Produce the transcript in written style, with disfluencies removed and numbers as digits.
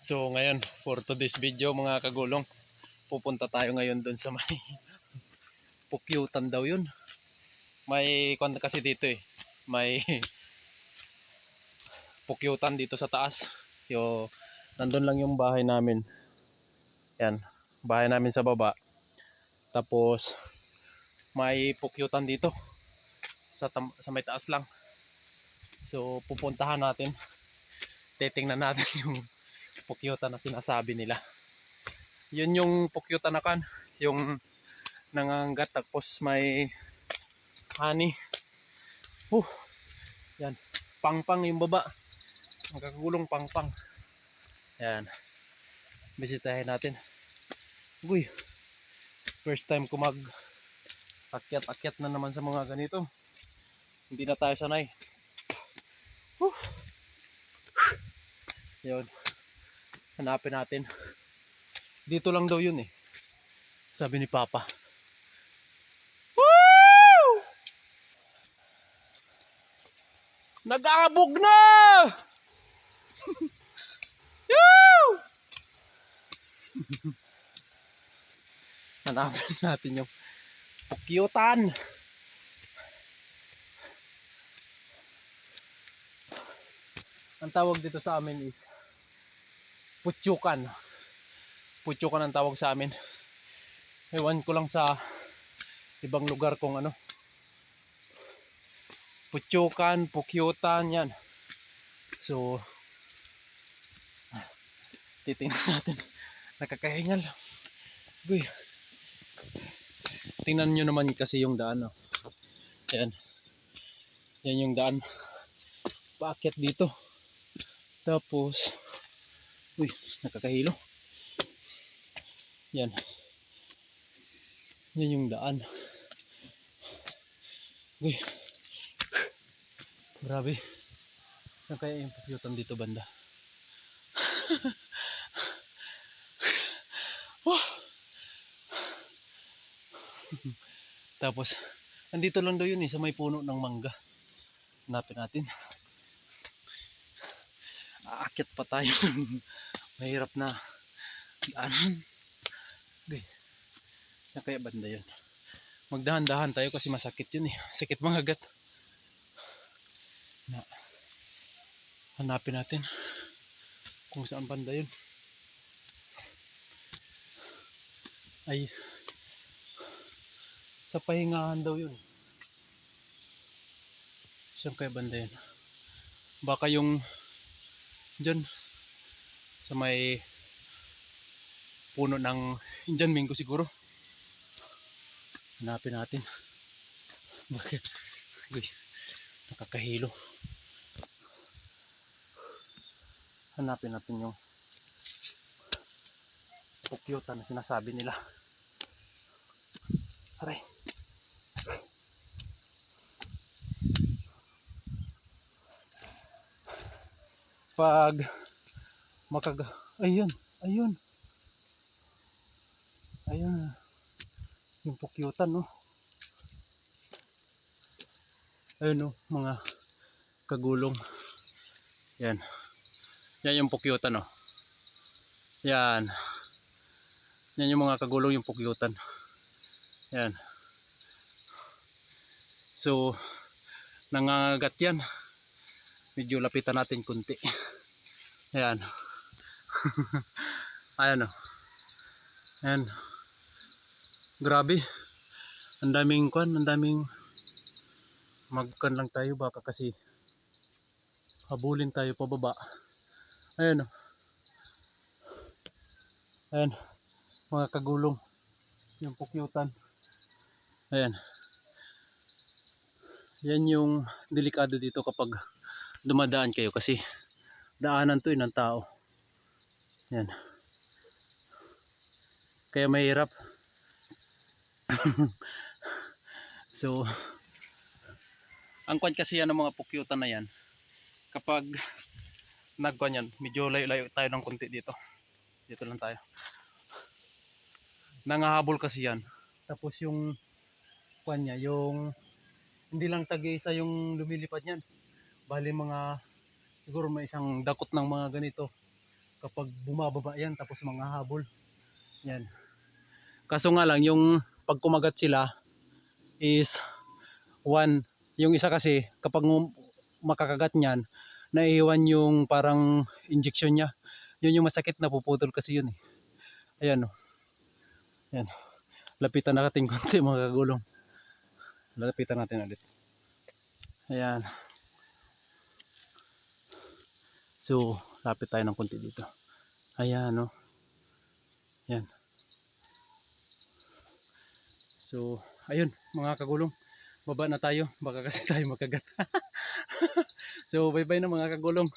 So ngayon, for today's video mga kagulong, pupunta tayo ngayon doon sa may pukyutan daw yun. May kwan kasi dito eh. May pukyutan dito sa taas. Nandun lang yung bahay namin. Yan, bahay namin sa baba. Tapos may pukyutan dito sa may taas lang. So pupuntahan natin. Titingnan natin yung pukyutan na sinasabi nila. Yun yung pukyutan na kan, yung nangangagat tapos may honey. Yan, pangpang yung baba. Ang kakagulong pangpang. Yan, bisitahin natin. Uy, first time ko mag akyat na naman sa mga ganito. Hindi na tayo sanay. Yun, hanapin natin. Dito lang daw yun eh, sabi ni Papa. Woo! Nag-aabog na! Hanapin natin yung pukyutan. Ang tawag dito sa amin is putyukan. Putyukan ang tawag sa amin. Ewan ko lang sa ibang lugar kung ano. Putyukan, pukyutan, yan. So titingnan natin. Nakakahingal. Uy. Tingnan nyo naman kasi yung daan. Oh. Yan. Yan yung daan. Paakyat dito. Tapos, uy, nakakahilo. Yan. Yan yung daan. Uy. Grabe. Saan kaya yung pukyutan dito banda? Tapos, andito lang daw yun eh, sa may puno ng mangga. Hanapin natin. Aakyat pa tayo. Mahirap na daanan. Okay. Saan kaya banda yun? Magdahan-dahan tayo kasi masakit yun eh. Sakit mga gat. Hanapin natin kung saan banda yun. Ay, sa pahingahan daw yun. Saan kaya banda yun? Baka yung dyan sa may puno ng Indian Mango siguro. Hanapin natin. Bakit? Uy, nakakahilo. Hanapin natin yung pukyutan na sinasabi nila. Aray. Pag ayun yung pukyutan, no. Ayun, no, mga kagulong. Yan yung pukyutan, no. Yan yung mga kagulong, yung pukyutan. Yan, so nangangagat yan. Medyo lapitan natin kunti. Ayan. Ayan o. Ayan. Grabe. Ang daming kwan. Ang daming magkan lang tayo. Baka kasi habulin tayo pababa. Ayan o. Ayan. Mga kagulong. Yung pukyutan. Ayan. Yan yung delikado dito kapag dumadaan kayo kasi daanan to ng tao. Yan. Kaya mahirap. So ang kwan kasi yan ng mga pukyutan na yan, kapag nagkwan yan, medyo layo tayo ng konti dito. Dito lang tayo. Nangahabol kasi yan. Tapos yung kwan niya, yung hindi lang tag-isa yung lumilipad yan. Bali mga siguro may isang dakot ng mga ganito kapag bumababa yan tapos mga habol. Yan. Kaso nga lang yung pag kumagat sila is one, yung isa kasi kapag makakagat niyan, naiiwan yung parang injection niya. Yun yung masakit, na puputol kasi yun eh. Ayan oh. Ayan. Lapitan natin konti mga kagulong. Lapitan natin ulit. Ayan. So, lapit tayo ng konti dito. Ayan oh. Ayan. So, ayun mga kagulong. Baba na tayo, baka kasi tayo makagat. So, bye bye na mga kagulong.